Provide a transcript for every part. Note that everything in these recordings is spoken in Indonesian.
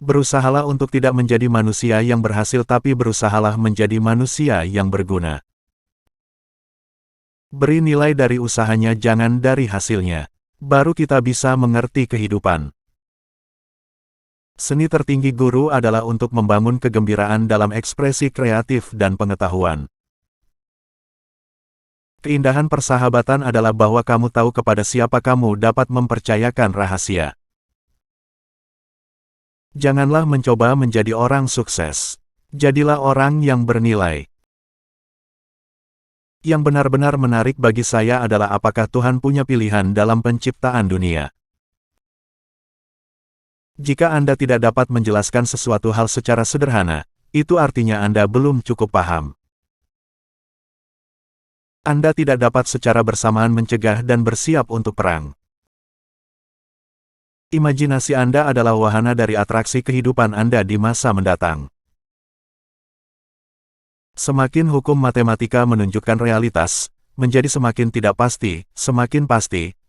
Berusahalah untuk tidak menjadi manusia yang berhasil tapi berusahalah menjadi manusia yang berguna. Beri nilai dari usahanya jangan dari hasilnya. Baru kita bisa mengerti kehidupan. Seni tertinggi guru adalah untuk membangun kegembiraan dalam ekspresi kreatif dan pengetahuan. Keindahan persahabatan adalah bahwa kamu tahu kepada siapa kamu dapat mempercayakan rahasia. Janganlah mencoba menjadi orang sukses. Jadilah orang yang bernilai. Yang benar-benar menarik bagi saya adalah apakah Tuhan punya pilihan dalam penciptaan dunia. Jika Anda tidak dapat menjelaskan sesuatu hal secara sederhana, itu artinya Anda belum cukup paham. Anda tidak dapat secara bersamaan mencegah dan bersiap untuk perang. Imajinasi Anda adalah wahana dari atraksi kehidupan Anda di masa mendatang. Semakin hukum matematika menunjukkan realitas, menjadi semakin tidak pasti,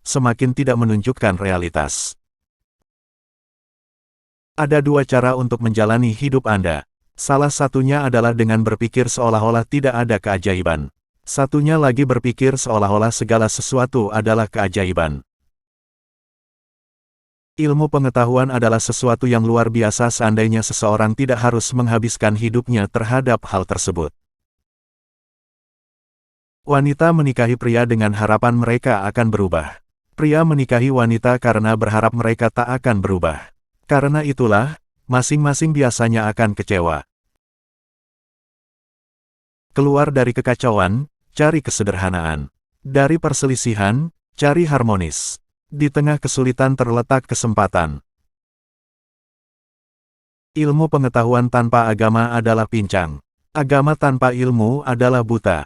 semakin tidak menunjukkan realitas. Ada dua cara untuk menjalani hidup Anda. Salah satunya adalah dengan berpikir seolah-olah tidak ada keajaiban. Satunya lagi berpikir seolah-olah segala sesuatu adalah keajaiban. Ilmu pengetahuan adalah sesuatu yang luar biasa seandainya seseorang tidak harus menghabiskan hidupnya terhadap hal tersebut. Wanita menikahi pria dengan harapan mereka akan berubah. Pria menikahi wanita karena berharap mereka tak akan berubah. Karena itulah, masing-masing biasanya akan kecewa. Keluar dari kekacauan, cari kesederhanaan. Dari perselisihan, cari harmonis. Di tengah kesulitan terletak kesempatan. Ilmu pengetahuan tanpa agama adalah pincang. Agama tanpa ilmu adalah buta.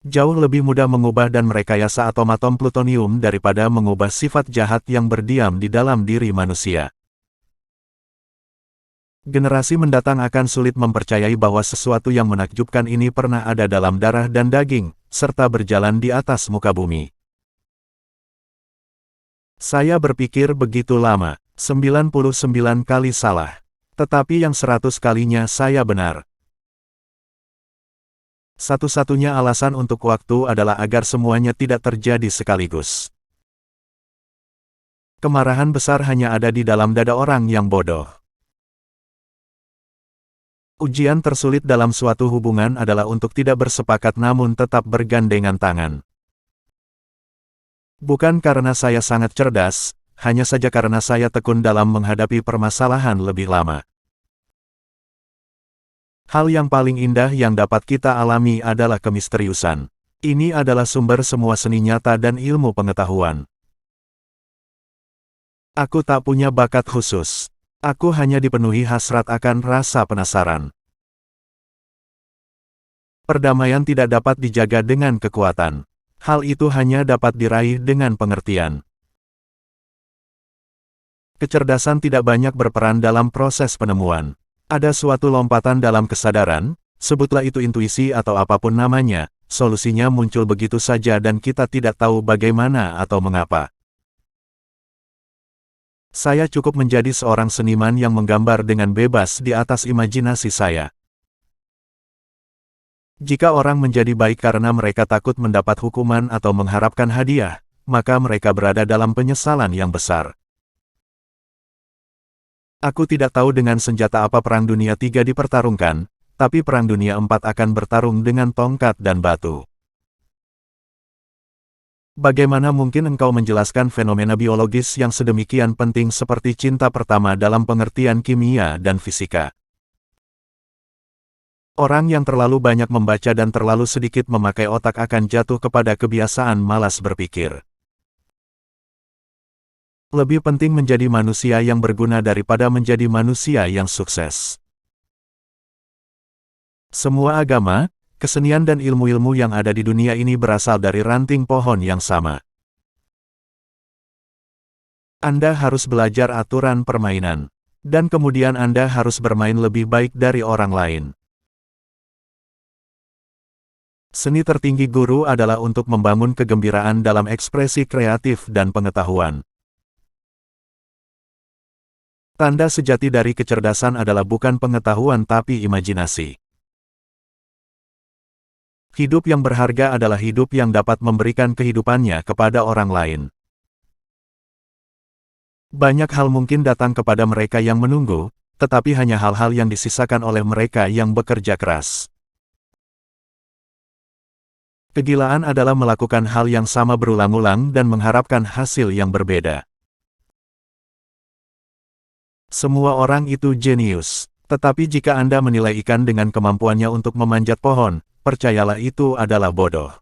Jauh lebih mudah mengubah dan merekayasa atom-atom plutonium daripada mengubah sifat jahat yang berdiam di dalam diri manusia. Generasi mendatang akan sulit mempercayai bahwa sesuatu yang menakjubkan ini pernah ada dalam darah dan daging, serta berjalan di atas muka bumi. Saya berpikir begitu lama, 99 kali salah. Tetapi yang 100 kalinya saya benar. Satu-satunya alasan untuk waktu adalah agar semuanya tidak terjadi sekaligus. Kemarahan besar hanya ada di dalam dada orang yang bodoh. Ujian tersulit dalam suatu hubungan adalah untuk tidak bersepakat namun tetap bergandengan tangan. Bukan karena saya sangat cerdas, hanya saja karena saya tekun dalam menghadapi permasalahan lebih lama. Hal yang paling indah yang dapat kita alami adalah kemisteriusan. Ini adalah sumber semua seni nyata dan ilmu pengetahuan. Aku tak punya bakat khusus. Aku hanya dipenuhi hasrat akan rasa penasaran. Perdamaian tidak dapat dijaga dengan kekuatan. Hal itu hanya dapat diraih dengan pengertian. Kecerdasan tidak banyak berperan dalam proses penemuan. Ada suatu lompatan dalam kesadaran, sebutlah itu intuisi atau apapun namanya, solusinya muncul begitu saja dan kita tidak tahu bagaimana atau mengapa. Saya cukup menjadi seorang seniman yang menggambar dengan bebas di atas imajinasi saya. Jika orang menjadi baik karena mereka takut mendapat hukuman atau mengharapkan hadiah, maka mereka berada dalam penyesalan yang besar. Aku tidak tahu dengan senjata apa Perang Dunia III dipertarungkan, tapi Perang Dunia IV akan bertarung dengan tongkat dan batu. Bagaimana mungkin engkau menjelaskan fenomena biologis yang sedemikian penting seperti cinta pertama dalam pengertian kimia dan fisika? Orang yang terlalu banyak membaca dan terlalu sedikit memakai otak akan jatuh kepada kebiasaan malas berpikir. Lebih penting menjadi manusia yang berguna daripada menjadi manusia yang sukses. Semua agama, kesenian dan ilmu-ilmu yang ada di dunia ini berasal dari ranting pohon yang sama. Anda harus belajar aturan permainan. Dan kemudian Anda harus bermain lebih baik dari orang lain. Seni tertinggi guru adalah untuk membangun kegembiraan dalam ekspresi kreatif dan pengetahuan. Tanda sejati dari kecerdasan adalah bukan pengetahuan tapi imajinasi. Hidup yang berharga adalah hidup yang dapat memberikan kehidupannya kepada orang lain. Banyak hal mungkin datang kepada mereka yang menunggu, tetapi hanya hal-hal yang disisakan oleh mereka yang bekerja keras. Kegilaan adalah melakukan hal yang sama berulang-ulang dan mengharapkan hasil yang berbeda. Semua orang itu jenius, tetapi jika Anda menilai ikan dengan kemampuannya untuk memanjat pohon, percayalah itu adalah bodoh.